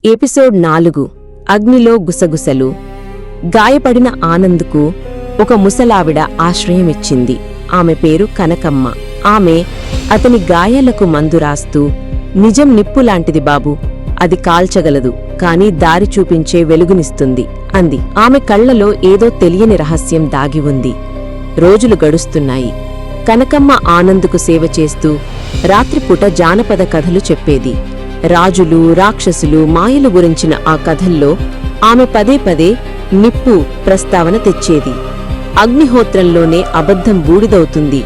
Episode 4 అగ్నిలో గుసగుసలు. గాయపడిన ఆనంద్కు ఒక ముసలావిడ ఆశ్రయమిచ్చింది. ఆమె పేరు కనకమ్మ. ఆమె అతని గాయాలకు మందు రాస్తూ, నిజం నిప్పులాంటిది బాబూ, అది కాల్చగలదు, కాని దారి చూపించే వెలుగునిస్తుంది అంది. ఆమె కళ్లలో ఏదో తెలియని రహస్యం దాగి ఉంది. రోజులు గడుస్తున్నాయి. కనకమ్మ ఆనంద్కు సేవ చేస్తూ రాత్రిపూట జానపద కథలు చెప్పేది. రాజులు, రాక్షసులు, మాయలు గురించిన ఆ కథల్లో ఆమె పదే పదే నిప్పు ప్రస్తావన తెచ్చేది. అగ్నిహోత్రంలోనే అబద్ధం బూడిదవుతుంది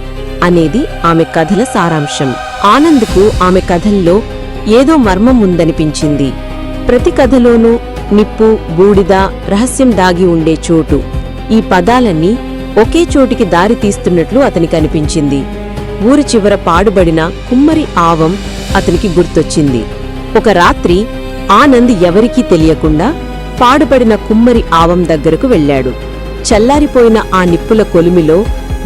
అనేది ఆమె కథల సారాంశం. ఆనంద్కు ఆమె కథల్లో ఏదో మర్మం ఉందనిపించింది. ప్రతి కథలోనూ నిప్పు, బూడిద, రహస్యం దాగి ఉండే చోటు, ఈ పదాలన్నీ ఒకే చోటికి దారి తీస్తున్నట్లు అతనికి అనిపించింది. ఊరి చివర పాడుబడిన కుమ్మరి ఆవం అతనికి గుర్తొచ్చింది. ఒక రాత్రి ఆనంద్ ఎవరికీ తెలియకుండా పాడుపడిన కుమ్మరి ఆవం దగ్గరకు వెళ్లాడు. చల్లారిపోయిన ఆ నిప్పుల కొలిమిలో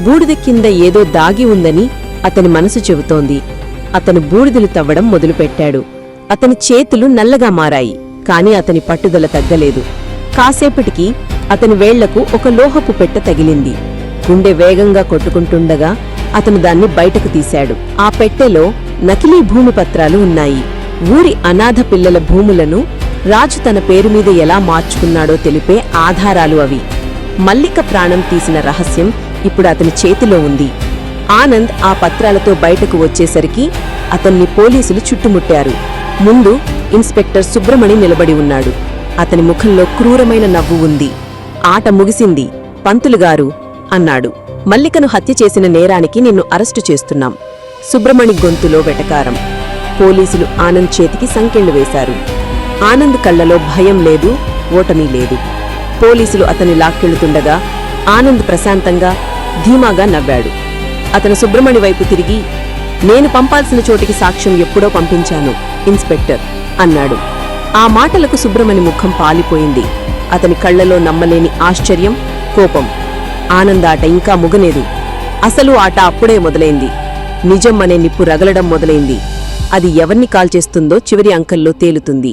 బూడిద కింద ఏదో దాగి ఉందని అతని మనసు చెబుతోంది. అతను బూడిదలు తవ్వడం మొదలుపెట్టాడు. అతని చేతులు నల్లగా మారాయి, కాని అతని పట్టుదల తగ్గలేదు. కాసేపటికి అతని వేళ్లకు ఒక లోహపు పెట్టె తగిలింది. గుండె వేగంగా కొట్టుకుంటుండగా అతను దాన్ని బయటకు తీశాడు. ఆ పెట్టెలో నకిలీ భూమి పత్రాలు ఉన్నాయి. ఊరి అనాథ పిల్లల భూములను రాజు తన పేరు మీద ఎలా మార్చుకున్నాడో తెలిపే ఆధారాలు అవి. మల్లిక ప్రాణం తీసిన రహస్యం ఇప్పుడు అతని చేతిలో ఉంది. ఆనంద్ ఆ పత్రాలతో బయటకు వచ్చేసరికి అతన్ని పోలీసులు చుట్టుముట్టారు. ముందు ఇన్స్పెక్టర్ సుబ్రమణి నిలబడి ఉన్నాడు. అతని ముఖంలో క్రూరమైన నవ్వు ఉంది. ఆట ముగిసింది పంతులుగారు అన్నాడు. మల్లికను హత్య చేసిన నేరానికి నిన్ను అరెస్టు చేస్తున్నాం. సుబ్రమణి గొంతులో వెటకారం. పోలీసులు ఆనంద్ చేతికి సంకెళ్లు వేశారు. ఆనంద్ కళ్లలో భయం లేదు, ఓటమీ లేదు. పోలీసులు అతన్ని లాక్కెళ్తుండగా ఆనంద్ ప్రశాంతంగా, ధీమాగా నవ్వాడు. అతను సుబ్రమణి వైపు తిరిగి, నేను పంపాల్సిన చోటికి సాక్ష్యం ఎప్పుడో పంపించాను ఇన్స్పెక్టర్ అన్నాడు. ఆ మాటలకు సుబ్రమణి ముఖం పాలిపోయింది. అతని కళ్లలో నమ్మలేని ఆశ్చర్యం, కోపం. ఆనంద్ ఆట ఇంకా ముగలేదు. అసలు ఆట అప్పుడే మొదలైంది. నిజం అనే నిప్పు రగలడం మొదలైంది. అది ఎవర్ని కాల్చేస్తుందో చివరి అంకంలో తేలుతుంది.